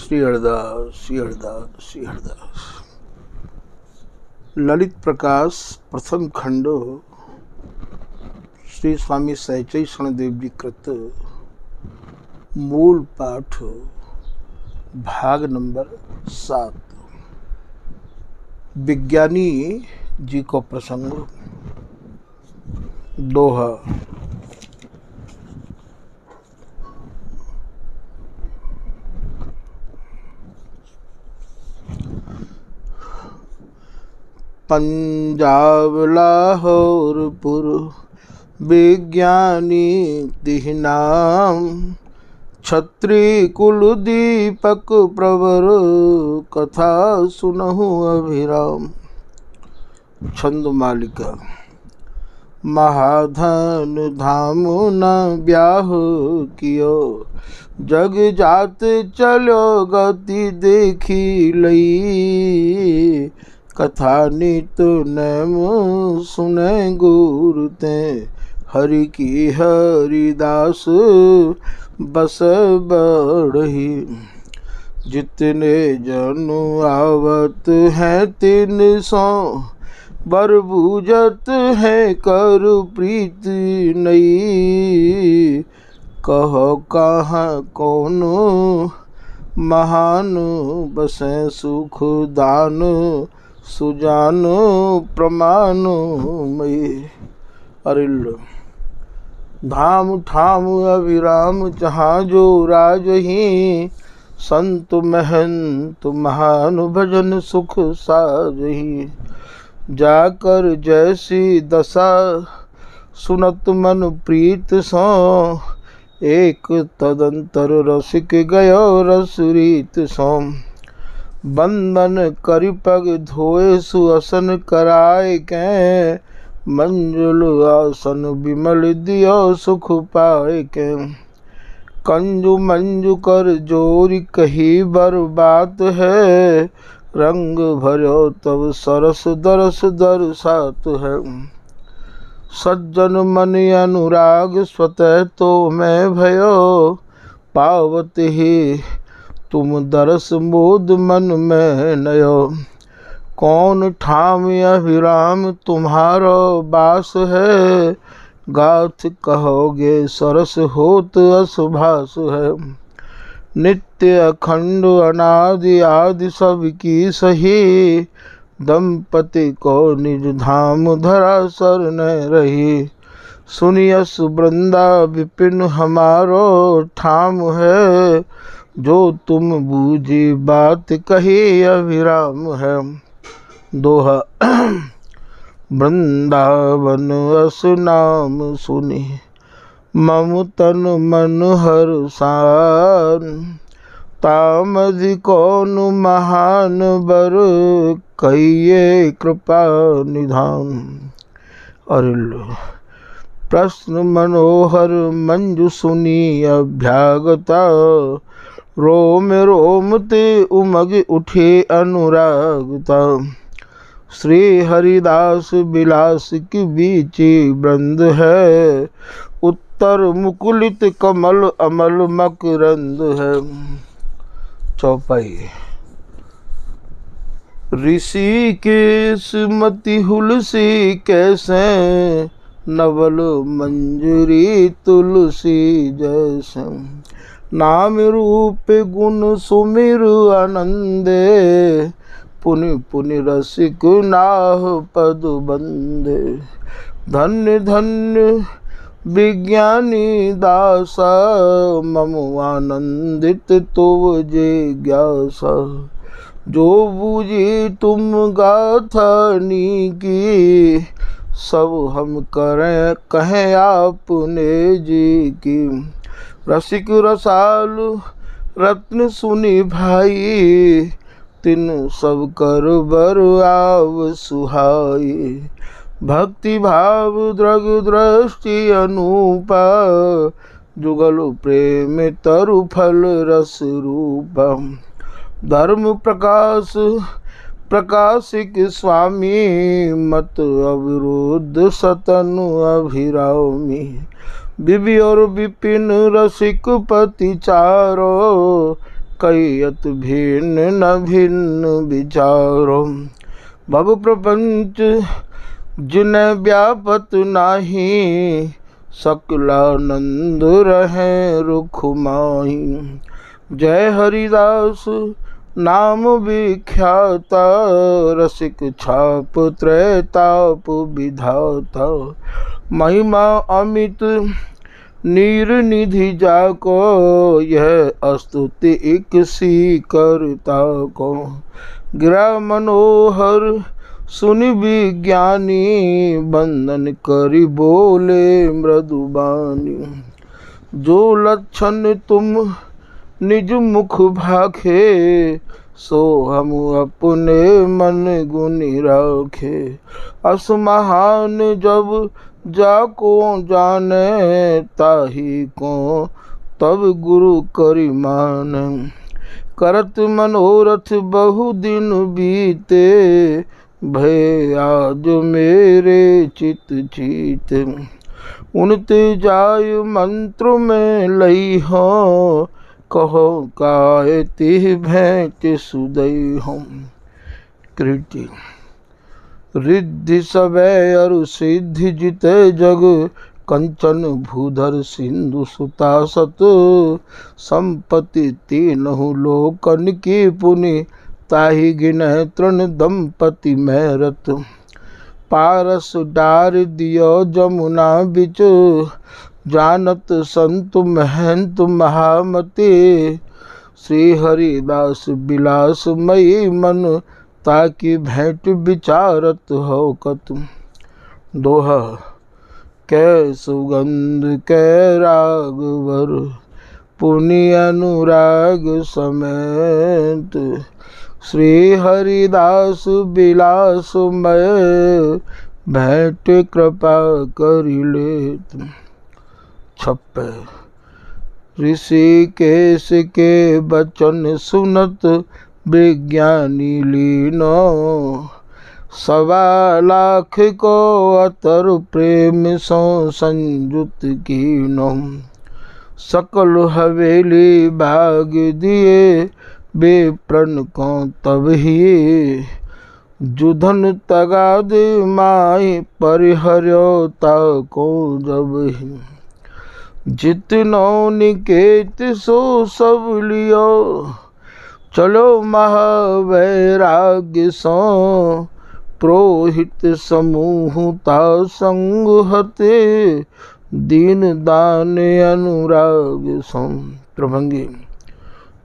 श्री हरदास श्री हरदास श्री हरदास। ललित प्रकाश प्रथम खंड श्री स्वामी सहचै शरणदेव जी कृत मूल पाठ भाग नंबर 7। विज्ञानी जी को प्रसंग दोहा। पंजाब लाहौरपुर विज्ञानी तिहनाम, छत्री कुल दीपक प्रवर कथा सुनहु अभिराम। छंद मालिका। महाधन धाम न ब्याह कियो, जग जात चलो गति देखी लई। कथा नित नैम सुने गुरु ते, हरि की हरिदास बस बढ़ही। जितने जनु आवत हैं तिन सौ, बर बूझत है कर प्रीति नई। कहो कहाँ कौन महान, बसे सुख दान सुजान प्रमाण मई। अरिल धाम ठाम अविराम जहाँ जो राजही, संत महंत महान भजन सुख साजही। जाकर जैसी दशा सुनत मन प्रीत सो, एक तदंतर रसिक गयो रस रीत सो। बंदन करि पग धोए सुअसन कराए के, मंजुल आसन विमल दियो सुख पाए के। कंजु मंजु कर जोरी कही बर बात है, रंग भरो तब सरस दरस दरसात है। सज्जन मन अनुराग स्वतः तो मैं भयो, पावत ही तुम दरस मोद मन में नयो। कौन ठाम अभिराम तुम्हारो बास है, गाथ कहोगे सरस होत असुभास है। नित्य अखंड अनादि आदि सबकी सही, दंपति को निज धाम धरा सर न रही। सुनियस वृंदा विपिन हमारो ठाम है, जो तुम बूझी बात कही अभिराम है। दोहा। वृंदावन अस नाम सुनी, मम तन मन हर्षान। तामधि कौन महान बर, कहिए कृपा निधान। अरिल प्रश्न मनोहर मंजु सुनी अभ्यागता, रोम रोम ते उमग उठे अनुरागता। श्री हरिदास बिलास की बीची वृंद है, उत्तर मुकुलित कमल अमल मकरंद है। चौपाई। ऋषि केश मति हुलसी कैसे, नवल मंजरी तुलसी जैसे। नाम रूप गुण सुमिर आनंदे, पुनि पुनि रसिक नाह पद बंदे। धन्य धन्य विज्ञानी दासा, मम आनंदित तो जिज्ञासा। जो बूझी तुम गाथानी की, सब हम करें कहें आपने जी की। रसिक रसालु रत्न सुनी भाई, तिन सब कर बर आव सुहाई। भक्ति भाव द्रग दृष्टि अनूपा, जुगल प्रेम तरु फल रस रूपा। धर्म प्रकाश प्रकाशिक स्वामी, मत अविरुद्ध सतनु अभिरामी। विवि और विपिन रसिक पति चारो, कयत भिन्न न भिन्न विचारो। भव प्रपंच जिन्हें व्यापत नाही, सकलानंद रहे रुख माही। जय हरिदास नाम विख्याता, रसिक छाप त्रैताप विधाता। महिमा अमित नीर निधि जाको, यह स्तुति एक सी करता को। गिरा मनोहर सुनि विज्ञानी, बंदन करि बोले मृदुबानी। जो लक्षण तुम निज मुख भाखे, सो हम अपने मन गुनि राखे। अस महान जब जाको जाने, ताही को तब गुरु करि मान। करत मनोरथ बहु दिन बीते, भय आज मेरे चित चीत। उनते जाय मंत्र में लई हो, कहो काय तिह भेंट सुदई हो। कृति रिद्धि सबे अरु सिद्धि जिते जग, कंचन भूधर सिंधु सुता सत। संपत्ति तीनहु लोकन की पुनि, ताहि गिनह तृण दंपति में रत। पारस डार दियो जमुना बिच, जानत संत महंत महामते। श्री हरिदास बिलास मई मन, ताकि भेंट विचारत हो कत। दोहा कै सुगंध कै रागवर, पुनि अनुराग समेत। श्री हरिदास बिलास मय, भेंट कृपा करि लेत। 56 ऋषिकेश के बचन सुनत, विज्ञानी लीनो। 1.25 को अतर प्रेम सो संयुत कीनो। सकल हवेली भाग दिए, बेप्रन को तब ही। जुधन तगाद माय परिहर्यो, ताको जब ही। जितनो निकेत सो सब लियो, चलो महावैराग्य सो। पुरोहित समूहता संग हते, दीन दान अनुराग सो। प्रभंगी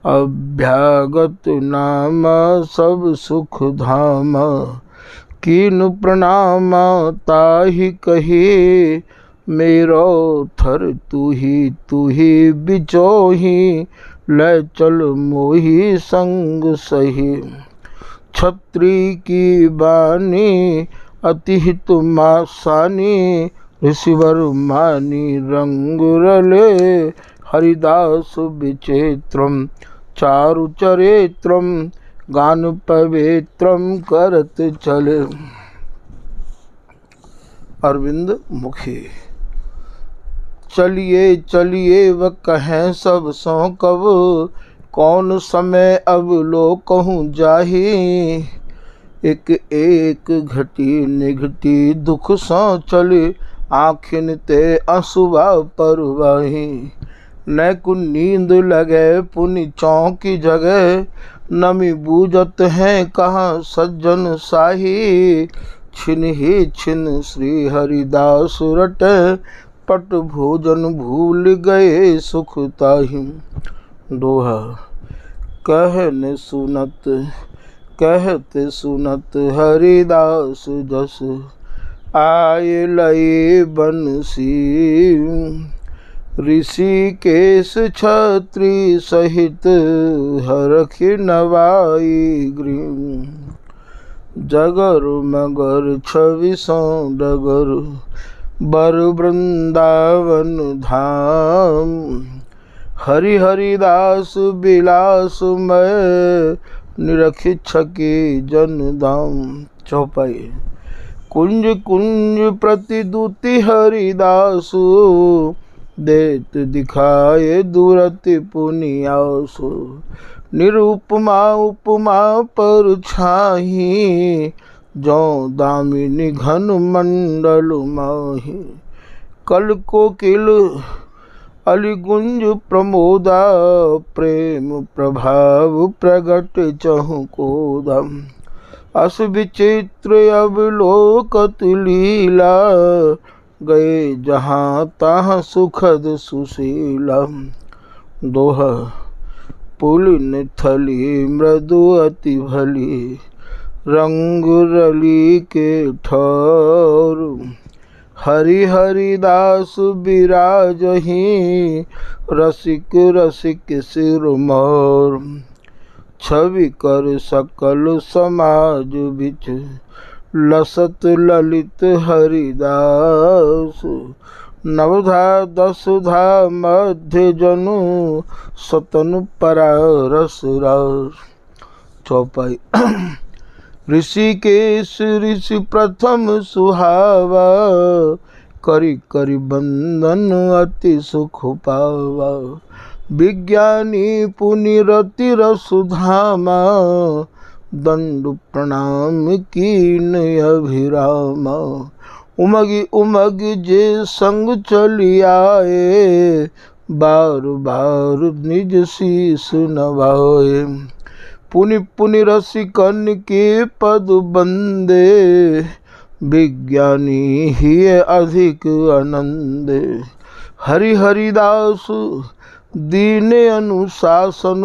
अभ्यागत नाम सब सुख धाम, कीन प्रणाम ताहि कही। मेरो थर तू ही बिचोही, ले चल मोही संग सही। छत्री की बानी अति हित मासानी, ऋषिवर मानी रंग रले। हरिदास विचेत्रम चारु चरित्रम, गान पवित्रम करत चले। अरविंद मुखी चलिए चलिए व कहें सब सो कब, कौन समय अब लो कहूँ जाही। एक एक घटी निघटी दुख सो चले, आँखिन ते आंसुआ परवाही। न को नींद लगे पुनि चौकी जगह, नमी बूझत हैं कहाँ सज्जन साही। छिन ही छिन श्री हरिदास रटे, पट भोजन भूल गए सुख ताहि। दोहा कहने सुनत कहते सुनत, हरिदास जस आए लय बंसी। ऋषिकेश छत्री सहित, हरख नवाई गृह। जगर मगर छविसो डगर, बर वृंदावन धाम। हरि हरिदास बिलास मय, निरखि छकी जन दाम। चौपाई कुंज कुंज प्रतिदूति हरिदासु, देत दिखाए दुरति पुनियासु। निरुपमा उपमा पर छाही, जो दामिनी घन मंडल माही। कल कोकिल अलिगुंज प्रमोदा, प्रेम प्रभाव प्रगट चहु कोदम। अस विचित्र अवलोकत लीला, गए जहाँ तहाँ सुखद सुशीला। दोहा पुलिन थली मृदु अति भली, रंग रली के ठौर। हरि हरिदास बिराजही, रसिक रसिक सिरमौर। छवि कर सकल समाज बिच, लसत ललित हरिदास। नवधा दसधा मध्य जनु, सतनु परारस रस। चौपाई। ऋषिकेश ऋषि प्रथम सुहावा, करि करि बंदन अति सुख पावा। विज्ञानी पुनि रति रसुधामा, दंड प्रणाम कीन अभिरामा। उमगी उमगी जे संग चली आए, बार बार निज शीस नवाए। पुनि पुनि रसिकन के पद बंदे, विज्ञानी ही अधिक आनंद। हरि हरिदास दीन अनुशासन,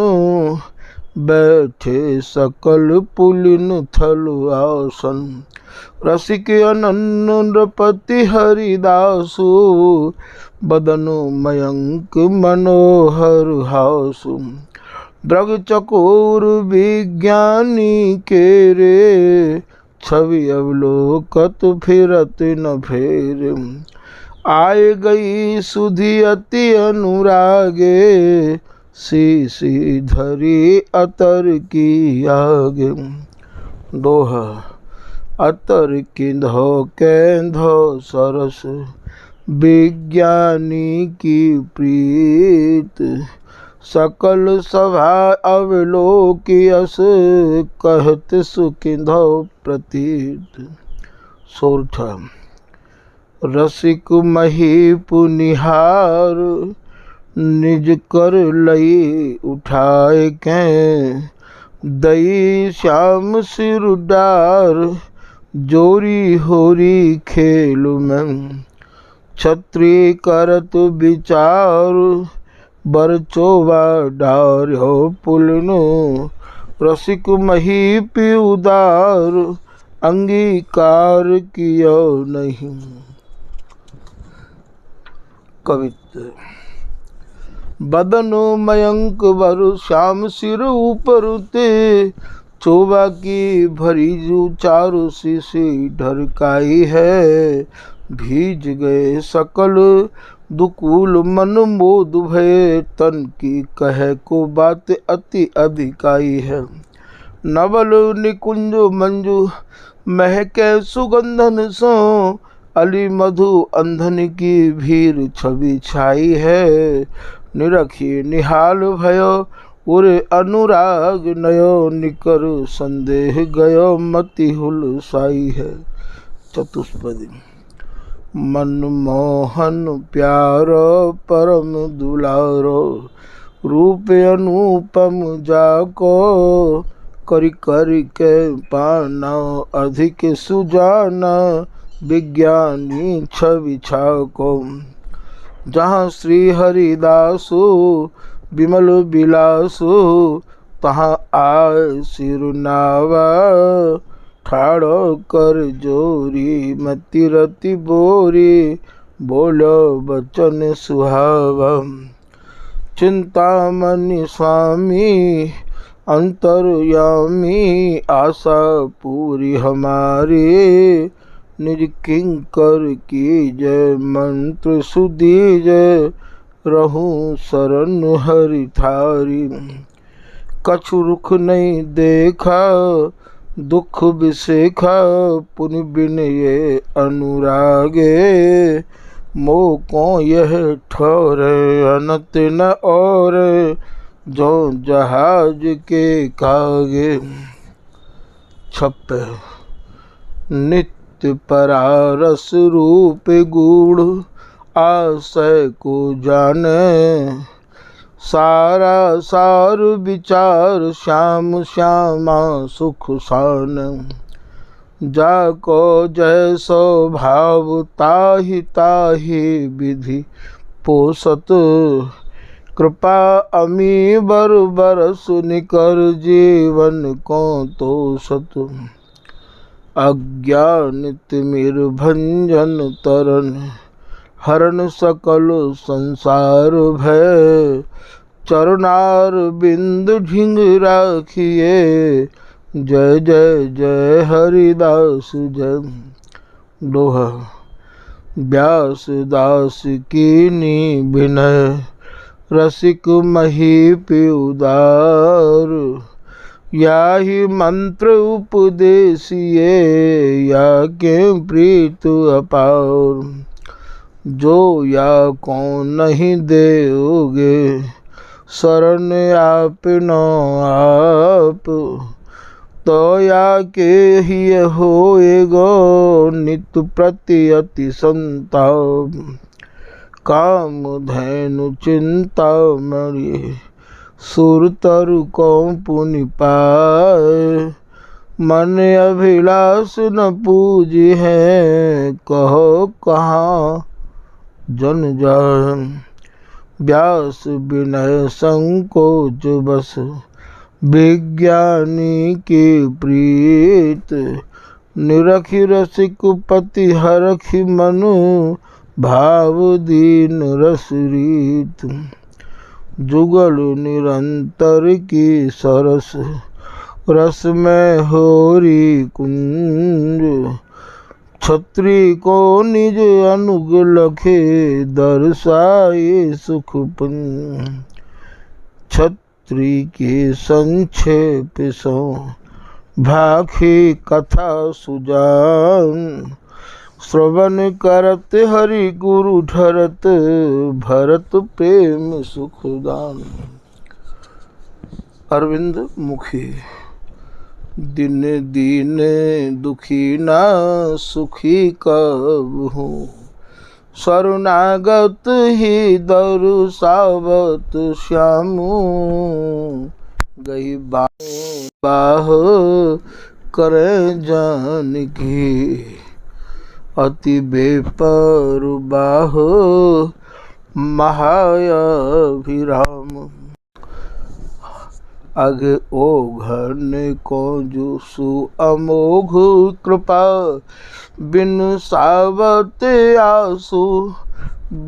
बैठे सकल पुलिन थल आसन। रसिक अनन्य नृपति हरिदासु, बदनु मयंक मनोहर हासु। द्रग चकोर विज्ञानी के रे, छवि अवलोकत फिरत न फेर। आए गई सुधि अति अनुरागे, सी धरी अतर की आगे। दोहा अतर किंधो कैंधो सरस, विज्ञानी की प्रीत। सकल सभा अवलोकियस, कहत सुकिंधो प्रतीत। सोरठा रसिक मही पुनिहार, निज कर लई उठाए के। दई श्याम सिर डार, जोरी होरी खेल में। छत्री करत विचार, बरचोवा डार्यो पुलिनो। रसिक मही पिउदार, अंगीकार कियो नहीं। कवित्त। बदनो मयंक वर श्याम सिर ऊपरते, चोबा की भरी जू चारु शीशी ढरकाई है। भीज गए सकल दुकूल मन मोद भय, तन की कह को बात अति अभिकाई है। नवल निकुंज मंजू महके सुगंधन सो, अली मधु अंधन की भीर छवि छाई है। निरखी निहाल भयो उरे अनुराग नयो, निकर संदेह गयो मति हुल साई है। चतुष्पदी। मनमोहन प्यारो परम दुलारो, रूप अनुपम जाको। करि करि के पाना अधिक सुजाना, विज्ञानी छवि छाको। जहाँ श्री हरिदासु विमल बिलासु, तहाँ आय सिरुनावा। ठाड़ो कर जोरी मति रति बोरी, बोलो बचन सुहावा। चिंतामणि स्वामी अंतर्यामी, आशा पूरी हमारी। निज किंकर की जय मंत्र सुदीजय, रहूं शरण हरि थारी। कछु रुख नहीं देखा दुख बिसेखा, पुनि बिन ये अनुरागे। मोको यह ठोरे अनत न और, जो जहाज के कागे। 56 नित्य परारस रूप गूढ़, आशय को जाने। सारा सार विचार श्याम श्यामा सुख सान। जाको जैसो भाव ताहि ताहि विधि पोसत। कृपा अमी बर बरस निकर जीवन को तोषत। अज्ञानित मिर भंजन तरन, हरण सकल संसार भय। चरणार बिंद ढिंग राखिए, जय जय जय हरिदास जय। दोहा व्यास दास कीनी विनय, रसिक महीपि उदार। याहि मंत्र उपदेशिए, या के प्रीत अपार। जो या कौन नहीं देओगे, शरण आपनो आप। तो या के ही होएगो, नित्य प्रति अति संताप। काम धैनु चिंता मणि, सुर तरु को पुनि पाए। मन अभिलाष न पूजी है, कहो कहाँ जन जान। व्यास विनय संकोच बस, विज्ञानी की प्रीत। निरखि रसिक पति हरखि मनु, भाव दीन रस रीत। जुगल निरंतर की सरस, रस में होरी कुंज। छत्री को निज अनुग लखे, दर्शाए सुख पुंज। छत्री के संक्षेप सो, भाखी कथा सुजान। श्रवण करत हरि गुरु ढरत, भरत प्रेम सुखदान। अरविंद मुखी। दिन दीन दुखी ना सुखी कब हूँ, शरणागत ही दरुसावत श्यामू। गई बाह करे जानकी, अति बेपरवाह महायाभिराम। आगे ओघन को जो सु अमोघ कृपा, बिन सावत आसु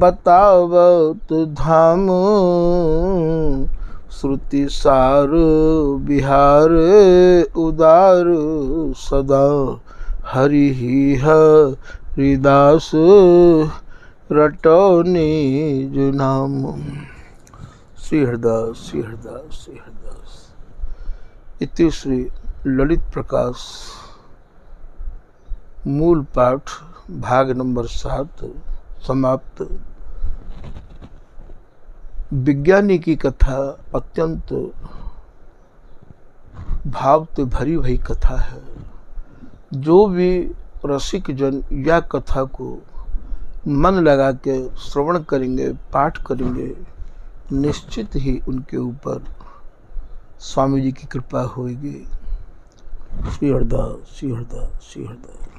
बतावत धाम। श्रुति सार बिहार उदार, सदा हरि ही हरिदास। रटो निज नाम। श्री हरिदास श्री हरिदास श्री हरिदास। इति श्री ललित प्रकाश मूल पाठ भाग नंबर 7 समाप्त। विज्ञानी की कथा अत्यंत भाव से भरी हुई कथा है। जो भी रसिक जन या कथा को मन लगा के श्रवण करेंगे, पाठ करेंगे, निश्चित ही उनके ऊपर स्वामी जी की कृपा होगी। श्री हरिदास श्री हरिदास श्री हरिदास।